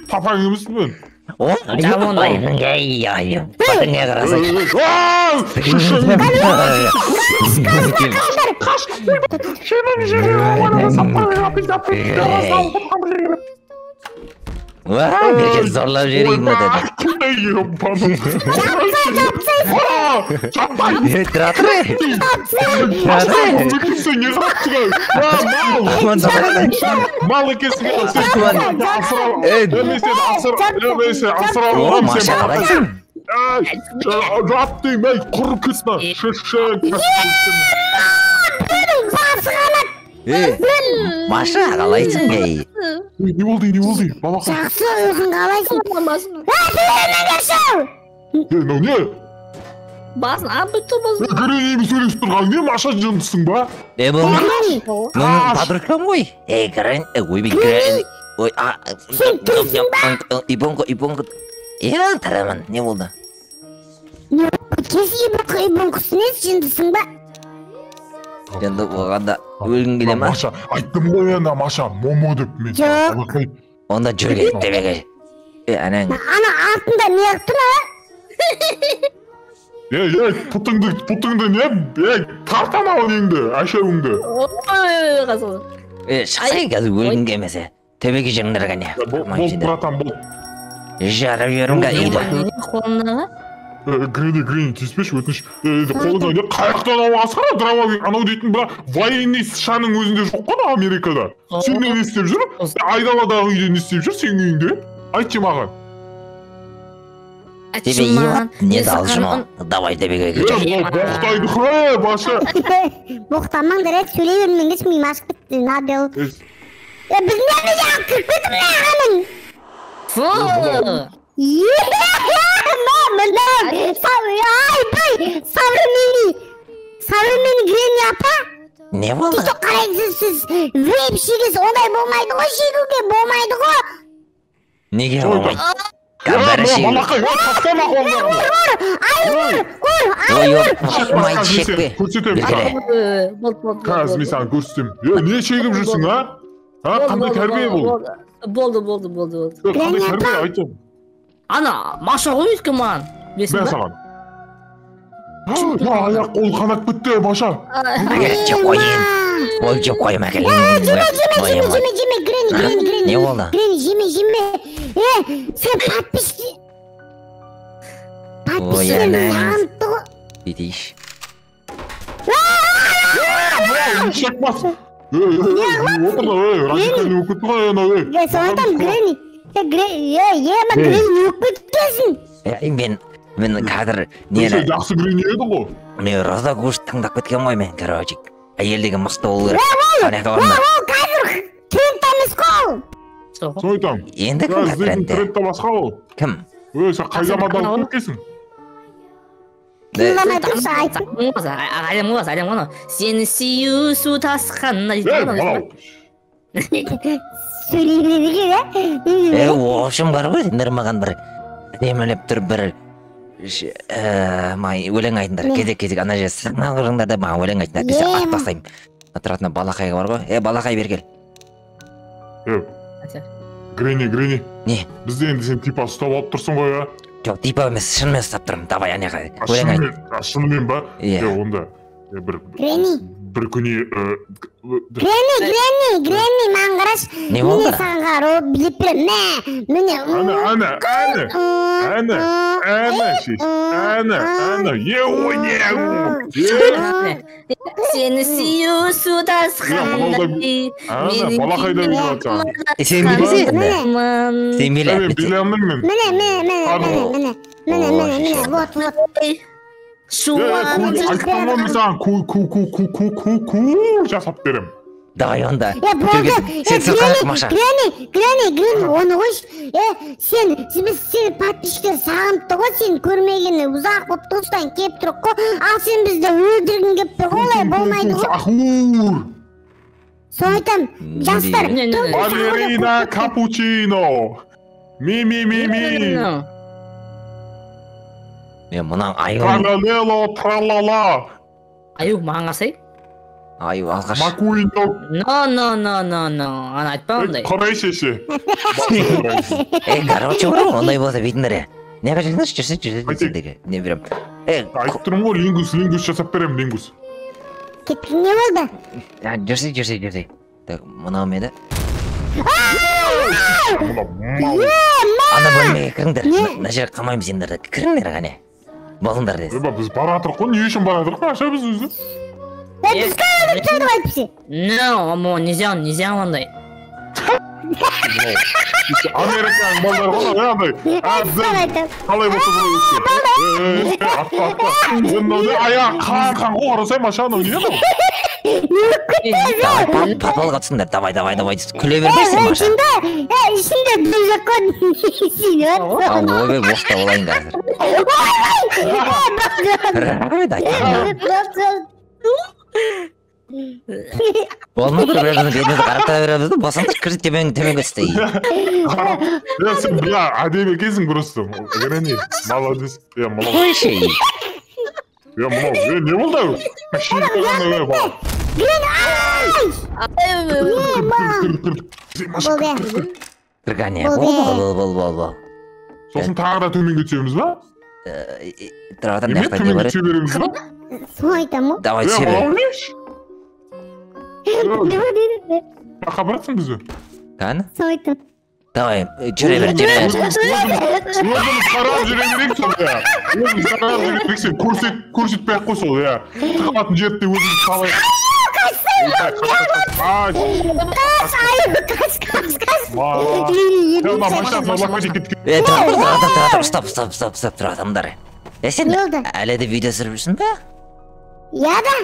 Папаң емеспін. Жаман ай. Батыңа қарасай. Берген зорлап жіберейін ба деді. Тұра тұр. Мал екенсің. Маша қалайсың? Жап деймін, әй, құр кесма. Маша қалайсың ей? Не болды, балақа? Жақсы, өзің қалайсың? Мынау не? Басын абыты басын. Гренни сөйлесіп тұрған не? Маша жындысың ба? Мұның подружкам ғой. Гренни, Гренни. Ой, Сен тұрсың ба? Ибонго. Тараман, не болды? Кесі ибонғысы не, жындысың ба? Енді оғанда өлгің келе ма? Маша, айттым ғой ана Маша, момо деп мен. Жоқ. Онда жүрген демеге. Анан. Ана артында не тұр, а? Пұтыңды не? Тартан ау неңді, әшеуіңді. Шықсай қазір өлгің келмесе. Төбеге жүріңдер ғане. Бол, братан, бол. Жарып жүріңге үйді. Гренни, тиіспеші, өтініш. Қолында не? Қаяқтан ау асқара, драмабек, анау дейтін бірақ военный шаның өзінде жоқ қана Америкада. Сен не істеп жүр? Айдаладағы үйде не істеп жүр, сенің үйіңде? Айтшы маған. Тебе ебат, не должно. Давай төбеге көтер. Боқтайды, Маша. Боқтамаңдар, сөйлей бермеңдер, миым ашып кетті, надел. Біз неме жағып кіріп кетіп не ағаның? Современный Гренни апа? Не болды? Тикток қарайсыз сіз вейп шегіз, ондай болмайды ғой, шегуге болмайды ғой. Неге болмайды? Бәрі шегу. Балақай, тастама қолдарыңды. Майды шекпе. Көрсетем. Қазір мен саған көрсетем. Не шегіп жүрсің, а? Қандай тәрбие бұл? Болды. Қандай тәрбие, айтам. Ана, Маша ғой өткен маған. Мен саған. Аяқ қол қанат бітті, Маша. Жеп қойын. Ой, жеп қойым әкелін. Жеме, Гренни. Не болды? Гренни, жеме. Сен подписчиген сағыныпты ғой. Бетейш. Шекмас. Отырда, радикальный өкітті ғой, ана, Соғатам, Гренни. Гренни өкіп кеткенсің. Мен қазір нені... Жақсы Гренни еді ғой. Мен роза көш таңдап кеткен ғой мен, короче. Әйелдегі мықты болу керек. Ол қазір трендта емес қой. Сойтам. Енді кім трендте? Трендта басқа ол. Кім? Сен қай замандан кеткенсің? Тыңдамай тұрса айтсын. Ағайым ғой. Сені сүйу су тасқанына Мынау. Сөйлей береді ке, Оғышым бар ғой, сендер маған бір әдемілеп тұр бір өлең айтыңдар. Кезек ана жер сыртынан қырыңдар да маған өлең айтыңдар. Бесе ат тастаймын. Тұратына балақайға бар ғой. Балақай бергел. Гренни. Не? Бізде енді сен типа ұстап алып тұрсың ғой, а? Жоқ, типа емес, шынымен ұстап тұрмын. Давай, аняға өлең айт. Шынымен ба? Иә. Онда Гренни. бір күні... Гренни, маған қараш. Не болды? Міне саған қару, біліп берем. Міне. Ана. Сені сүйу су тасқанына Балақайда біліп атсаң. Сен білесің? Сен білесің? Міне. Вот. Айттым ғой мен саған ку жасап берем. Давай онда. Болды. Сен сырқанық Маша. Гренни, оны қойш. Сен подписчиктер сағыныпты ғой, сен көрмегені ұзақ болып туыстан кеп тұрық қой. Ал сен бізді өлдіргін кеп тұр ғой, олай болмайды ғой. Ахур. Соны айтам, жастар. Балерина капучино. Ми. Мен мұнан айыл... Паралело, пралала. Аю, маған қарсай. Аю алгаш. Макуин дог. Аны айтпа ондай. Корей шеше. Короче, ондай болса бүйтіңдер. Неге жүрсеңдер деге. Не берем. Айтып тұрмын ғой, лингус жасап берем, лингус. Кеткен не болды? Жүрсей. Так, мынау мені. Ана бөлмеге кіріңдер. Мына жер қамаймын сендерді. Кіріңдер ғане. Болыңдар десін. Біз баратырық қой, не үшін баратырық қой, аша біз өзі. Біз қалады тұрып айтпысы. Нельзя ондай. Американың балдары ғой, андай. Қалай болса солай өткен. Атта. Аяқ қан ғой, қарасай машаны, не еді? Папалға түсіңдер, давай, күле бермейсің маша. Ішінде бір жаққан сүйіп. Ойбай, боқта болайын қазір. Рахмет айтамын. Болмады бір-біріміздің бетімізді қарап береміз, босаңдар кірді төмен көстей. Сен бля, әдемі екенсің просто. Грани, молодец. Қойшы. Мынау, не болды? Шиіп қойғанда бала. Кіргәне, бол. Сосын тағы да төменге түсеміз ба? Тұрғадан дәқта не бар? Төменге түсе береміз ба? Сол айтам ғой. Давай түсе бер. Бақа баратсың бізі? Кәні? Сол айтам. Давай, жүре бер. Өзіміз қарап жүре берейік сол, иә. Өзіміз қарап жүре берейік сен, көрсетпей-ақ қой сол, иә. Тықылатын жерді өзіміз қалай. Стоп, тұр адамдар. Сен әлі де видео сүріп жүрсің ба? Я да.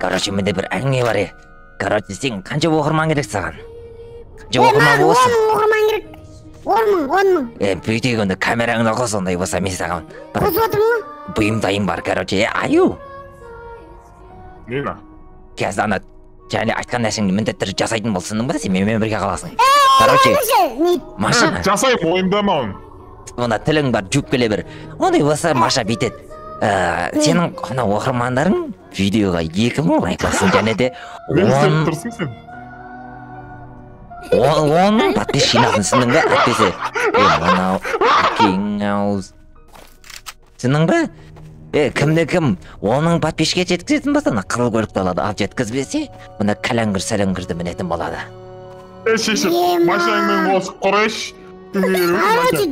Короче, менде бір әңгіме бар. Короче, сен қанша оқырман керек саған? Қанша оқырман болсын? 10 оқырман керек. 10 мың. Бүйтейік онда камераңды қос, ондай болса мен саған. Қосып отырмын ғой. Бұйымдайым бар, короче. Аю. Нена? Қазір ана және айтқан нәрсеңді міндетті түрде жасайтын болсың ба, сен менімен бірге қаласың. Короче, Маша. Жасайым, ойымдама оны. Онда тілің бар, жүк келе бір. Ондай болса, Маша бүйтеді. Сенің ана оқырмандарың видеоға 2000 лайк бассын, және де 10 подпис жинасын, сінің ба? Әйтпесе, мынау әкең ауыз. Сінің ба? Кімді-кім 10 подписчиге жеткізетін болса, қырыл көлікті алады, алып жеткізбесе, мына кәләңгір-сәләңгірді мінетін болады. Шешіп, Машаңмен қосып қорайш. Короче,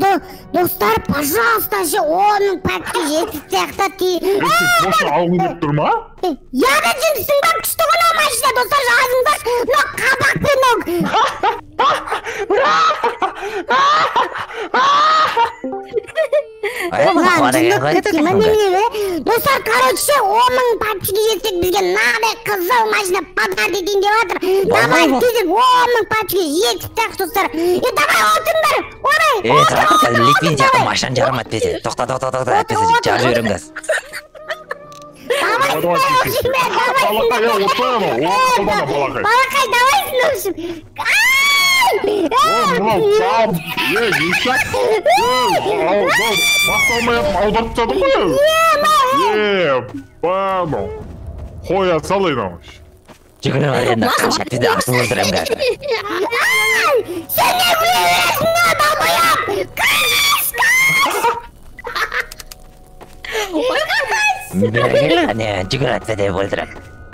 достар, пожалуйста, 10 подписчик жеткізсек ти. Боша алғың деп тұр ма? Яда жүрсің ба, күшті ғана машина, достар, жазыңдар. Мына қабақпен достар, короче, 10 мың подписчик жетсек бізге мынадай қызыл машина подарок етейін деп жатыр. Давай, тезірек 10 мың подписчик жетсек, достар. Давай, отырыңдар. Литвин жақын машан жарым әтпесе. Тоқта, әтпесе жар жіберіңіз. Балақай, давайсың өшім. Басталмай аударып тастадың ғой? Қоя салайын ау. Жүгіріп бар енді, қанша әтпеде асыл өлтірем қазір. Сен не білесің, адамайам! Бәрі келі, жүгір әтпеде өлтірем.